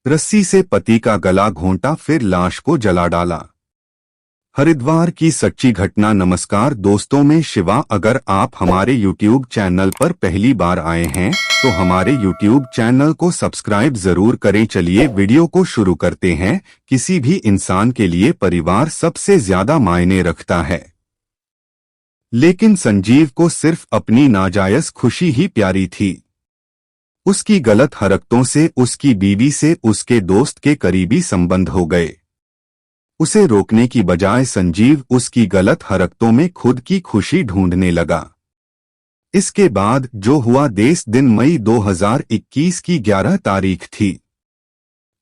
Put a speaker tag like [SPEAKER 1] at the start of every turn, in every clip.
[SPEAKER 1] रस्सी से पति का गला घोंटा, फिर लाश को जला डाला। हरिद्वार की सच्ची घटना। नमस्कार दोस्तों, मैं शिवा। अगर आप हमारे YouTube चैनल पर पहली बार आए हैं तो हमारे YouTube चैनल को सब्सक्राइब जरूर करें। चलिए वीडियो को शुरू करते हैं। किसी भी इंसान के लिए परिवार सबसे ज्यादा मायने रखता है, लेकिन संजीव को सिर्फ अपनी नाजायज खुशी ही प्यारी थी। उसकी गलत हरकतों से उसकी बीवी से उसके दोस्त के करीबी संबंध हो गए। उसे रोकने की बजाय संजीव उसकी गलत हरकतों में खुद की खुशी ढूंढने लगा। इसके बाद जो हुआ, 10 दिन मई 2021 की 11 तारीख थी।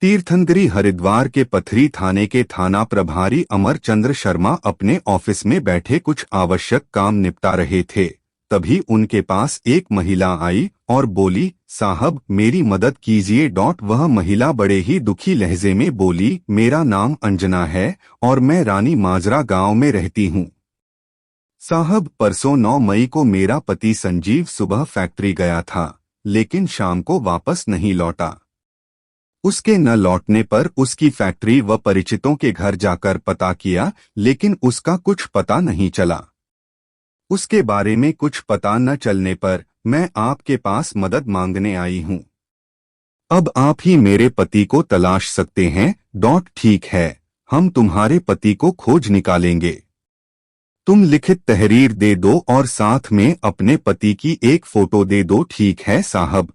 [SPEAKER 1] तीर्थंकरी हरिद्वार के पथरी थाने के थाना प्रभारी अमरचंद्र शर्मा अपने ऑफिस में बैठे कुछ आवश्यक काम निपटा रहे थे। तभी उनके पास एक महिला आई और बोली, साहब मेरी मदद कीजिए। वह महिला बड़े ही दुखी लहजे में बोली, मेरा नाम अंजना है और मैं रानी माजरा गांव में रहती हूँ। साहब, परसों 9 मई को मेरा पति संजीव सुबह फैक्ट्री गया था, लेकिन शाम को वापस नहीं लौटा। उसके न लौटने पर उसकी फैक्ट्री व परिचितों के घर जाकर पता किया, लेकिन उसका कुछ पता नहीं चला। उसके बारे में कुछ पता न चलने पर मैं आपके पास मदद मांगने आई हूं। अब आप ही मेरे पति को तलाश सकते हैं। ठीक है, हम तुम्हारे पति को खोज निकालेंगे। तुम लिखित तहरीर दे दो और साथ में अपने पति की एक फोटो दे दो। ठीक है साहब।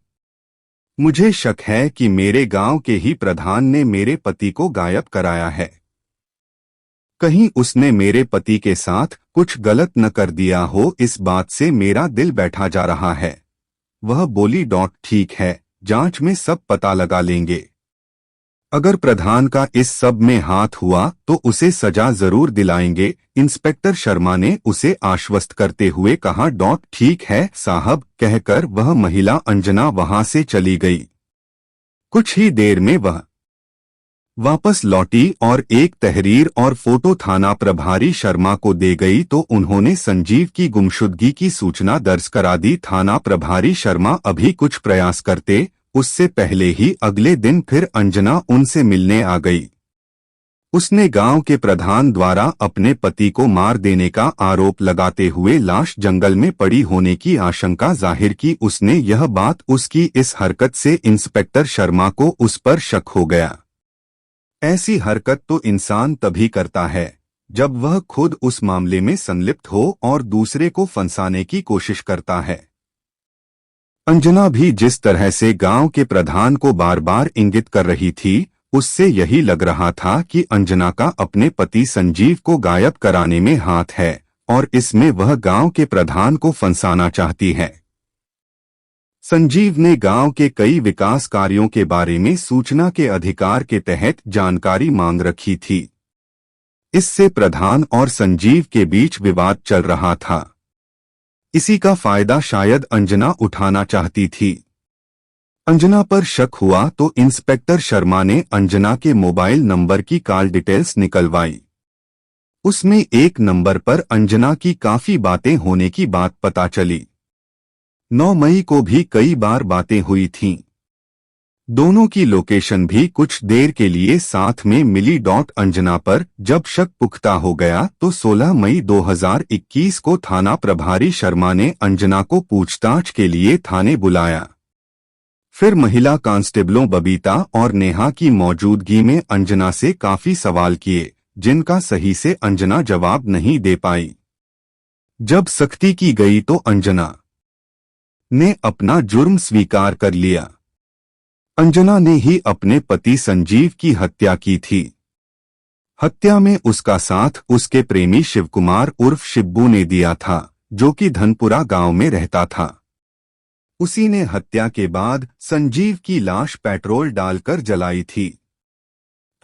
[SPEAKER 1] मुझे शक है कि मेरे गांव के ही प्रधान ने मेरे पति को गायब कराया है। कहीं उसने मेरे पति के साथ कुछ गलत न कर दिया हो, इस बात से मेरा दिल बैठा जा रहा है। वह बोली, ठीक है, जांच में सब पता लगा लेंगे। अगर प्रधान का इस सब में हाथ हुआ तो उसे सजा जरूर दिलाएंगे। इंस्पेक्टर शर्मा ने उसे आश्वस्त करते हुए कहा। ठीक है साहब, कहकर वह महिला अंजना वहां से चली गई। कुछ ही देर में वह वापस लौटी और एक तहरीर और फोटो थाना प्रभारी शर्मा को दे गई तो उन्होंने संजीव की गुमशुदगी की सूचना दर्ज करा दी। थाना प्रभारी शर्मा अभी कुछ प्रयास करते, उससे पहले ही अगले दिन फिर अंजना उनसे मिलने आ गई। उसने गांव के प्रधान द्वारा अपने पति को मार देने का आरोप लगाते हुए लाश जंगल में पड़ी होने की आशंका जाहिर की। उसने यह बात उसकी इस हरकत से इंस्पेक्टर शर्मा को उस पर शक हो गया। ऐसी हरकत तो इंसान तभी करता है जब वह खुद उस मामले में संलिप्त हो और दूसरे को फंसाने की कोशिश करता है। अंजना भी जिस तरह से गांव के प्रधान को बार बार इंगित कर रही थी, उससे यही लग रहा था कि अंजना का अपने पति संजीव को गायब कराने में हाथ है और इसमें वह गांव के प्रधान को फंसाना चाहती है। संजीव ने गांव के कई विकास कार्यों के बारे में सूचना के अधिकार के तहत जानकारी मांग रखी थी। इससे प्रधान और संजीव के बीच विवाद चल रहा था। इसी का फायदा शायद अंजना उठाना चाहती थी। अंजना पर शक हुआ तो इंस्पेक्टर शर्मा ने अंजना के मोबाइल नंबर की कॉल डिटेल्स निकलवाई। उसमें एक नंबर पर अंजना की काफी बातें होने की बात पता चली। 9 मई को भी कई बार बातें हुई थीं। दोनों की लोकेशन भी कुछ देर के लिए साथ में मिली। अंजना पर जब शक पुख्ता हो गया तो 16 मई 2021 को थाना प्रभारी शर्मा ने अंजना को पूछताछ के लिए थाने बुलाया। फिर महिला कांस्टेबलों बबीता और नेहा की मौजूदगी में अंजना से काफी सवाल किए, जिनका सही से अंजना जवाब नहीं दे पाई। जब सख्ती की गई तो अंजना ने अपना जुर्म स्वीकार कर लिया। अंजना ने ही अपने पति संजीव की हत्या की थी। हत्या में उसका साथ उसके प्रेमी शिवकुमार उर्फ शिब्बू ने दिया था, जो कि धनपुरा गांव में रहता था। उसी ने हत्या के बाद संजीव की लाश पेट्रोल डालकर जलाई थी।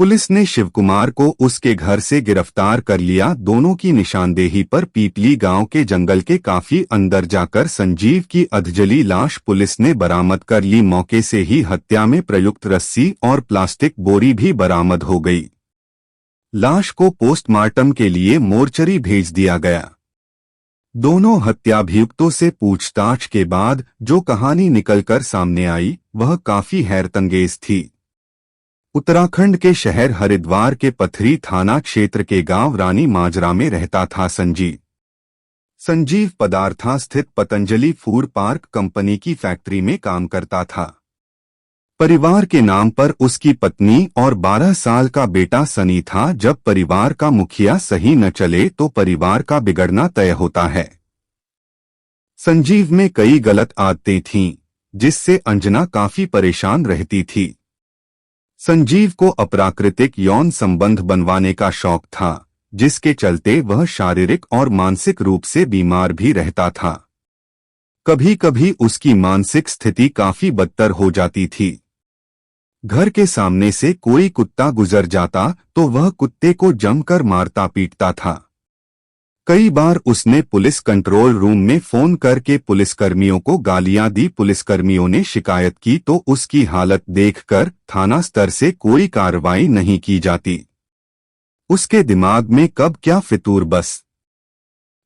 [SPEAKER 1] पुलिस ने शिवकुमार को उसके घर से गिरफ्तार कर लिया। दोनों की निशानदेही पर पीपली गांव के जंगल के काफी अंदर जाकर संजीव की अधजली लाश पुलिस ने बरामद कर ली। मौके से ही हत्या में प्रयुक्त रस्सी और प्लास्टिक बोरी भी बरामद हो गई। लाश को पोस्टमार्टम के लिए मोर्चरी भेज दिया गया। दोनों हत्याभियुक्तों से पूछताछ के बाद जो कहानी निकलकर सामने आई वह काफी हैरतअंगेज थी। उत्तराखंड के शहर हरिद्वार के पथरी थाना क्षेत्र के गांव रानी माजरा में रहता था संजीव। संजीव पदार्था स्थित पतंजलि फूड पार्क कंपनी की फैक्ट्री में काम करता था। परिवार के नाम पर उसकी पत्नी और 12 साल का बेटा सनी था। जब परिवार का मुखिया सही न चले तो परिवार का बिगड़ना तय होता है। संजीव में कई गलत आदतें थीं, जिससे अंजना काफी परेशान रहती थी। संजीव को अप्राकृतिक यौन संबंध बनवाने का शौक था, जिसके चलते वह शारीरिक और मानसिक रूप से बीमार भी रहता था। कभी कभी उसकी मानसिक स्थिति काफी बदतर हो जाती थी। घर के सामने से कोई कुत्ता गुजर जाता तो वह कुत्ते को जमकर मारता पीटता था। कई बार उसने पुलिस कंट्रोल रूम में फोन करके पुलिसकर्मियों को गालियां दी। पुलिसकर्मियों ने शिकायत की तो उसकी हालत देखकर थाना स्तर से कोई कार्रवाई नहीं की जाती। उसके दिमाग में कब क्या फितूर बस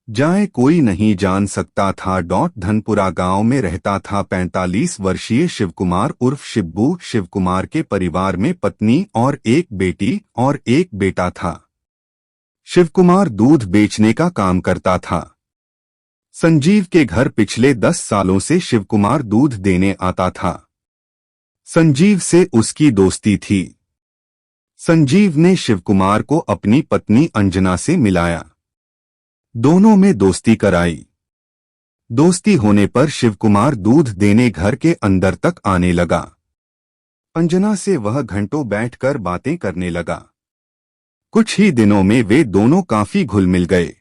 [SPEAKER 1] जाए कोई नहीं जान सकता था। धनपुरा गांव में रहता था 45 वर्षीय शिवकुमार उर्फ शिब्बू। शिवकुमार के परिवार में पत्नी और एक बेटी और एक बेटा था। शिवकुमार दूध बेचने का काम करता था। संजीव के घर पिछले 10 सालों से शिवकुमार दूध देने आता था। संजीव से उसकी दोस्ती थी। संजीव ने शिवकुमार को अपनी पत्नी अंजना से मिलाया। दोनों में दोस्ती कराई। दोस्ती होने पर शिवकुमार दूध देने घर के अंदर तक आने लगा। अंजना से वह घंटों बैठकर बातें करने लगा। कुछ ही दिनों में वे दोनों काफी घुल मिल गए।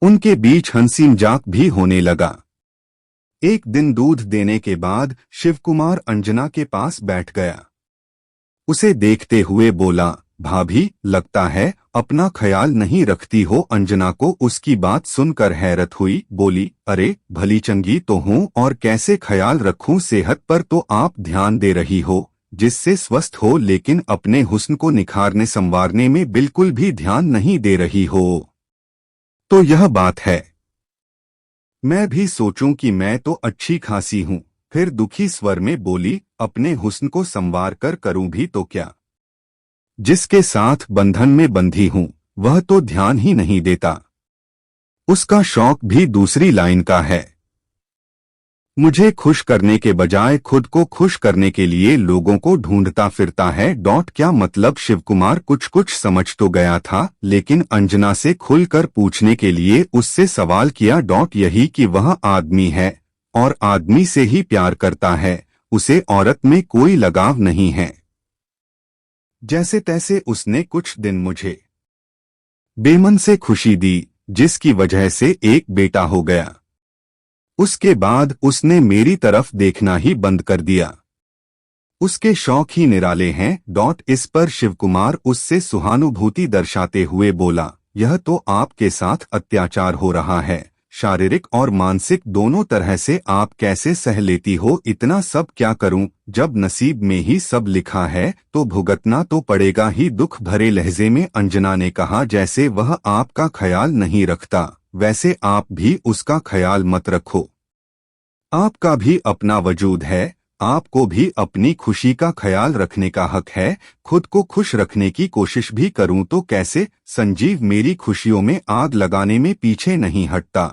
[SPEAKER 1] उनके बीच हंसी मजाक भी होने लगा। एक दिन दूध देने के बाद शिवकुमार अंजना के पास बैठ गया। उसे देखते हुए बोला, भाभी, लगता है अपना ख्याल नहीं रखती हो। अंजना को उसकी बात सुनकर हैरत हुई। बोली, अरे भली चंगी तो हूँ और कैसे ख्याल रखूं। सेहत पर तो आप ध्यान दे रही हो, जिससे स्वस्थ हो, लेकिन अपने हुस्न को निखारने संवारने में बिल्कुल भी ध्यान नहीं दे रही हो। तो यह बात है। मैं भी सोचूं कि मैं तो अच्छी खासी हूं। फिर दुखी स्वर में बोली, अपने हुस्न को संवार कर करूं भी तो क्या। जिसके साथ बंधन में बंधी हूं वह तो ध्यान ही नहीं देता। उसका शौक भी दूसरी लाइन का है। मुझे खुश करने के बजाय खुद को खुश करने के लिए लोगों को ढूंढता फिरता है। क्या मतलब। शिवकुमार कुछ समझ तो गया था, लेकिन अंजना से खुलकर पूछने के लिए उससे सवाल किया। यही कि वह आदमी है और आदमी से ही प्यार करता है, उसे औरत में कोई लगाव नहीं है। जैसे तैसे उसने कुछ दिन मुझे बेमन से खुशी दी, जिसकी वजह से एक बेटा हो गया। उसके बाद उसने मेरी तरफ देखना ही बंद कर दिया। उसके शौक ही निराले हैं। इस पर शिवकुमार उससे सहानुभूति दर्शाते हुए बोला, यह तो आपके साथ अत्याचार हो रहा है। शारीरिक और मानसिक दोनों तरह से आप कैसे सह लेती हो। इतना सब क्या करूं, जब नसीब में ही सब लिखा है तो भुगतना तो पड़ेगा ही। दुख भरे लहजे में अंजना ने कहा, जैसे वह आपका ख्याल नहीं रखता, वैसे आप भी उसका ख्याल मत रखो। आपका भी अपना वजूद है, आपको भी अपनी खुशी का ख्याल रखने का हक है। खुद को खुश रखने की कोशिश भी करूं तो कैसे। संजीव मेरी खुशियों में आग लगाने में पीछे नहीं हटता।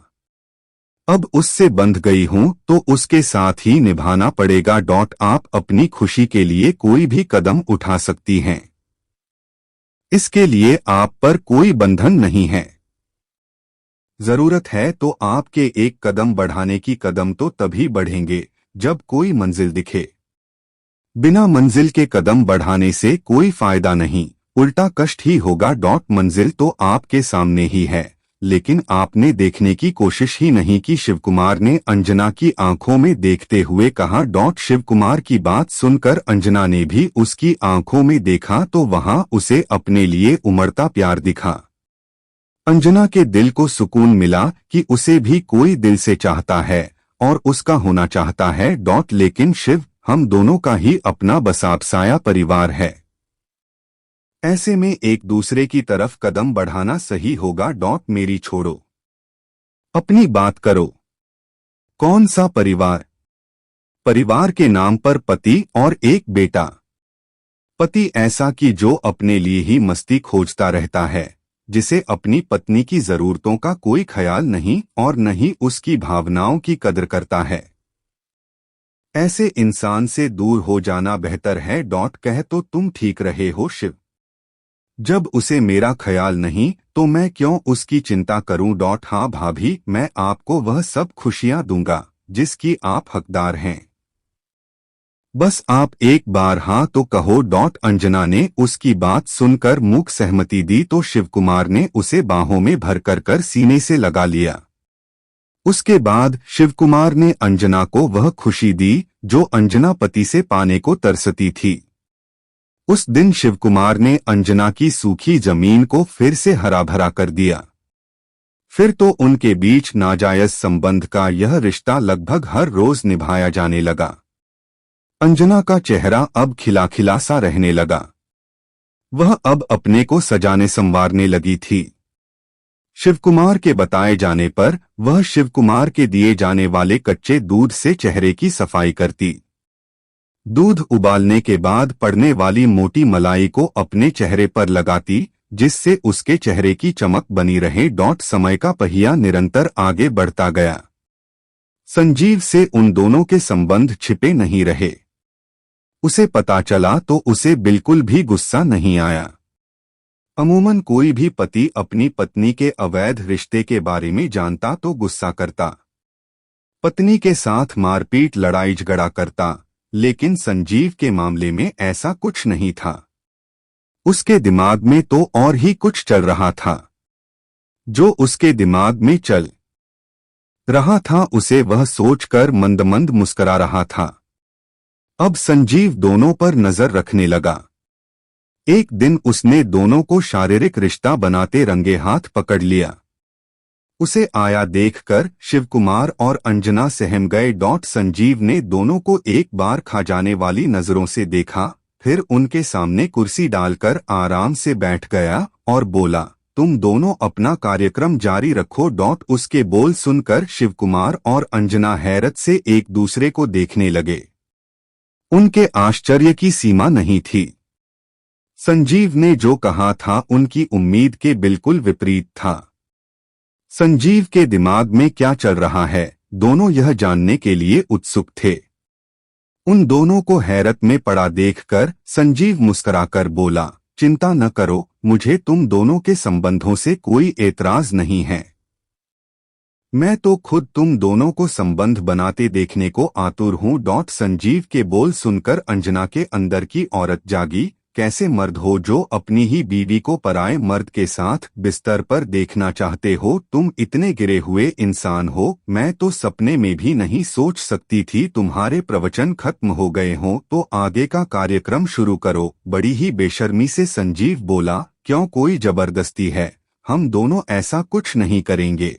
[SPEAKER 1] अब उससे बंध गई हूं तो उसके साथ ही निभाना पड़ेगा। आप अपनी खुशी के लिए कोई भी कदम उठा सकती हैं। इसके लिए आप पर कोई बंधन नहीं है। जरूरत है तो आपके एक कदम बढ़ाने की। कदम तो तभी बढ़ेंगे जब कोई मंजिल दिखे। बिना मंजिल के कदम बढ़ाने से कोई फायदा नहीं, उल्टा कष्ट ही होगा। मंजिल तो आपके सामने ही है, लेकिन आपने देखने की कोशिश ही नहीं की। शिवकुमार ने अंजना की आंखों में देखते हुए कहा। शिवकुमार की बात सुनकर अंजना ने भी उसकी आंखों में देखा तो वहां उसे अपने लिए उमड़ता प्यार दिखा। अंजना के दिल को सुकून मिला कि उसे भी कोई दिल से चाहता है और उसका होना चाहता है। लेकिन शिव, हम दोनों का ही अपना बसाबसाया परिवार है। ऐसे में एक दूसरे की तरफ कदम बढ़ाना सही होगा। मेरी छोड़ो, अपनी बात करो। कौन सा परिवार? परिवार के नाम पर पति और एक बेटा। पति ऐसा कि जो अपने लिए ही मस्ती खोजता रहता है, जिसे अपनी पत्नी की जरूरतों का कोई ख्याल नहीं और न ही उसकी भावनाओं की कदर करता है। ऐसे इंसान से दूर हो जाना बेहतर है। कह तो तुम ठीक रहे हो शिव। जब उसे मेरा ख्याल नहीं तो मैं क्यों उसकी चिंता करूं। हाँ भाभी, मैं आपको वह सब खुशियां दूंगा जिसकी आप हकदार हैं। बस आप एक बार हाँ तो कहो। अंजना ने उसकी बात सुनकर मूक सहमति दी तो शिवकुमार ने उसे बाहों में भर कर सीने से लगा लिया। उसके बाद शिवकुमार ने अंजना को वह खुशी दी जो अंजना पति से पाने को तरसती थी। उस दिन शिवकुमार ने अंजना की सूखी जमीन को फिर से हरा भरा कर दिया। फिर तो उनके बीच नाजायज संबंध का यह रिश्ता लगभग हर रोज निभाया जाने लगा। अंजना का चेहरा अब खिला खिला सा रहने लगा। वह अब अपने को सजाने संवारने लगी थी। शिवकुमार के बताए जाने पर वह शिवकुमार के दिए जाने वाले कच्चे दूध से चेहरे की सफाई करती। दूध उबालने के बाद पड़ने वाली मोटी मलाई को अपने चेहरे पर लगाती, जिससे उसके चेहरे की चमक बनी रहे। समय का पहिया निरंतर आगे बढ़ता गया। संजीव से उन दोनों के संबंध छिपे नहीं रहे। उसे पता चला तो उसे बिल्कुल भी गुस्सा नहीं आया। अमूमन कोई भी पति अपनी पत्नी के अवैध रिश्ते के बारे में जानता तो गुस्सा करता, पत्नी के साथ मारपीट लड़ाई झगड़ा करता, लेकिन संजीव के मामले में ऐसा कुछ नहीं था। उसके दिमाग में तो और ही कुछ चल रहा था। जो उसके दिमाग में चल रहा था उसे वह सोचकर मंद मंद मुस्कुरा रहा था। अब संजीव दोनों पर नजर रखने लगा। एक दिन उसने दोनों को शारीरिक रिश्ता बनाते रंगे हाथ पकड़ लिया। उसे आया देखकर शिवकुमार और अंजना सहम गए। संजीव ने दोनों को एक बार खा जाने वाली नजरों से देखा, फिर उनके सामने कुर्सी डालकर आराम से बैठ गया और बोला, तुम दोनों अपना कार्यक्रम जारी रखो। उसके बोल सुनकर शिवकुमार और अंजना हैरत से एक दूसरे को देखने लगे। उनके आश्चर्य की सीमा नहीं थी। संजीव ने जो कहा था उनकी उम्मीद के बिल्कुल विपरीत था। संजीव के दिमाग में क्या चल रहा है, दोनों यह जानने के लिए उत्सुक थे। उन दोनों को हैरत में पड़ा देखकर संजीव मुस्कुराकर बोला, चिंता न करो, मुझे तुम दोनों के संबंधों से कोई एतराज नहीं है। मैं तो खुद तुम दोनों को संबंध बनाते देखने को आतुर हूँ। संजीव के बोल सुनकर अंजना के अंदर की औरत जागी। कैसे मर्द हो जो अपनी ही बीवी को पराए मर्द के साथ बिस्तर पर देखना चाहते हो। तुम इतने गिरे हुए इंसान हो, मैं तो सपने में भी नहीं सोच सकती थी। तुम्हारे प्रवचन खत्म हो गए हों तो आगे का कार्यक्रम शुरू करो। बड़ी ही बेशर्मी से संजीव बोला, क्यों कोई जबरदस्ती है, हम दोनों ऐसा कुछ नहीं करेंगे।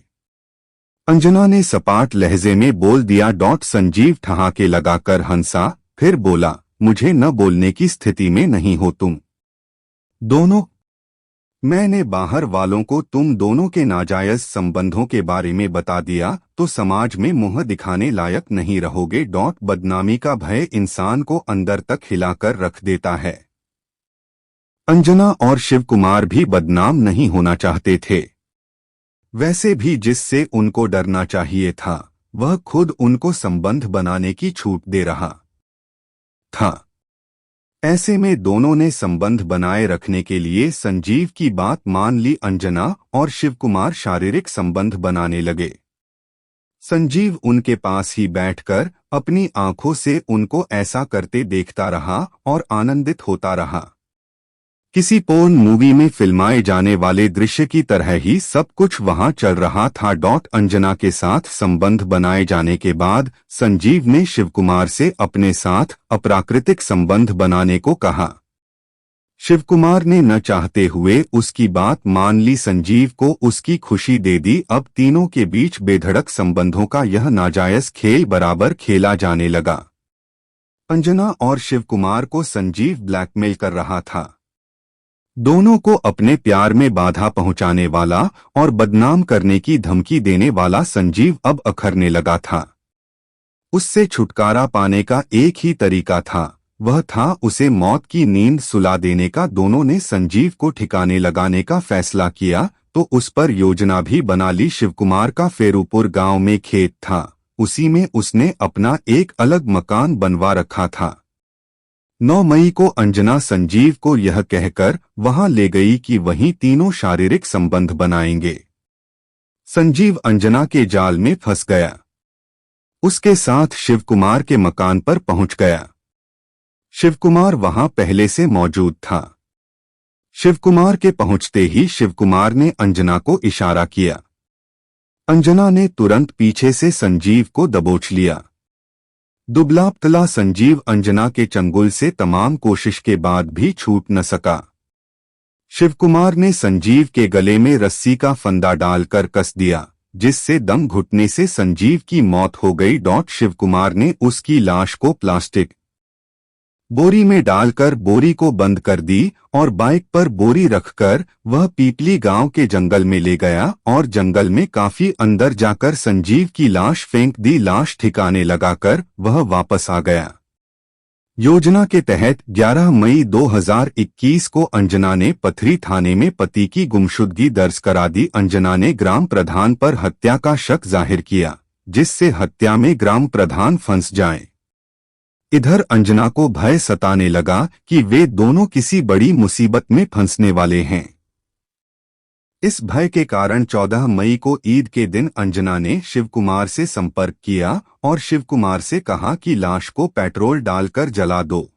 [SPEAKER 1] अंजना ने सपाट लहजे में बोल दिया। संजीव ठहाके लगाकर हंसा, फिर बोला, मुझे न बोलने की स्थिति में नहीं हो तुम दोनों। मैंने बाहर वालों को तुम दोनों के नाजायज संबंधों के बारे में बता दिया तो समाज में मुंह दिखाने लायक नहीं रहोगे। बदनामी का भय इंसान को अंदर तक हिलाकर रख देता है। अंजना और शिवकुमार भी बदनाम नहीं होना चाहते थे। वैसे भी जिससे उनको डरना चाहिए था वह खुद उनको संबंध बनाने की छूट दे रहा था। ऐसे में दोनों ने संबंध बनाए रखने के लिए संजीव की बात मान ली। अंजना और शिवकुमार शारीरिक संबंध बनाने लगे। संजीव उनके पास ही बैठकर अपनी आंखों से उनको ऐसा करते देखता रहा और आनंदित होता रहा। किसी पोर्न मूवी में फिल्माए जाने वाले दृश्य की तरह ही सब कुछ वहां चल रहा था। अंजना के साथ संबंध बनाए जाने के बाद संजीव ने शिवकुमार से अपने साथ अप्राकृतिक संबंध बनाने को कहा। शिवकुमार ने न चाहते हुए उसकी बात मान ली। संजीव को उसकी खुशी दे दी। अब तीनों के बीच बेधड़क संबंधों का यह नाजायज खेल बराबर खेला जाने लगा। अंजना और शिवकुमार को संजीव ब्लैकमेल कर रहा था। दोनों को अपने प्यार में बाधा पहुंचाने वाला और बदनाम करने की धमकी देने वाला संजीव अब अखरने लगा था। उससे छुटकारा पाने का एक ही तरीका था, वह था उसे मौत की नींद सुला देने का। दोनों ने संजीव को ठिकाने लगाने का फैसला किया तो उस पर योजना भी बना ली। शिवकुमार का फेरूपुर गांव में खेत था, उसी में उसने अपना एक अलग मकान बनवा रखा था। 9 मई को अंजना संजीव को यह कहकर वहां ले गई कि वहीं तीनों शारीरिक संबंध बनाएंगे। संजीव अंजना के जाल में फंस गया। उसके साथ शिवकुमार के मकान पर पहुंच गया। शिवकुमार वहां पहले से मौजूद था। शिवकुमार के पहुंचते ही शिवकुमार ने अंजना को इशारा किया। अंजना ने तुरंत पीछे से संजीव को दबोच लिया। दुबला पतला संजीव अंजना के चंगुल से तमाम कोशिश के बाद भी छूट न सका। शिवकुमार ने संजीव के गले में रस्सी का फंदा डालकर कस दिया, जिससे दम घुटने से संजीव की मौत हो गई। शिवकुमार ने उसकी लाश को प्लास्टिक बोरी में डालकर बोरी को बंद कर दी और बाइक पर बोरी रखकर वह पीपली गांव के जंगल में ले गया और जंगल में काफी अंदर जाकर संजीव की लाश फेंक दी। लाश ठिकाने लगाकर वह वापस आ गया। योजना के तहत 11 मई 2021 को अंजना ने पथरी थाने में पति की गुमशुदगी दर्ज करा दी। अंजना ने ग्राम प्रधान पर हत्या का शक जाहिर किया, जिससे हत्या में ग्राम प्रधान फंस जाए। इधर अंजना को भय सताने लगा कि वे दोनों किसी बड़ी मुसीबत में फंसने वाले हैं। इस भय के कारण 14 मई को ईद के दिन अंजना ने शिवकुमार से संपर्क किया और शिवकुमार से कहा कि लाश को पेट्रोल डालकर जला दो।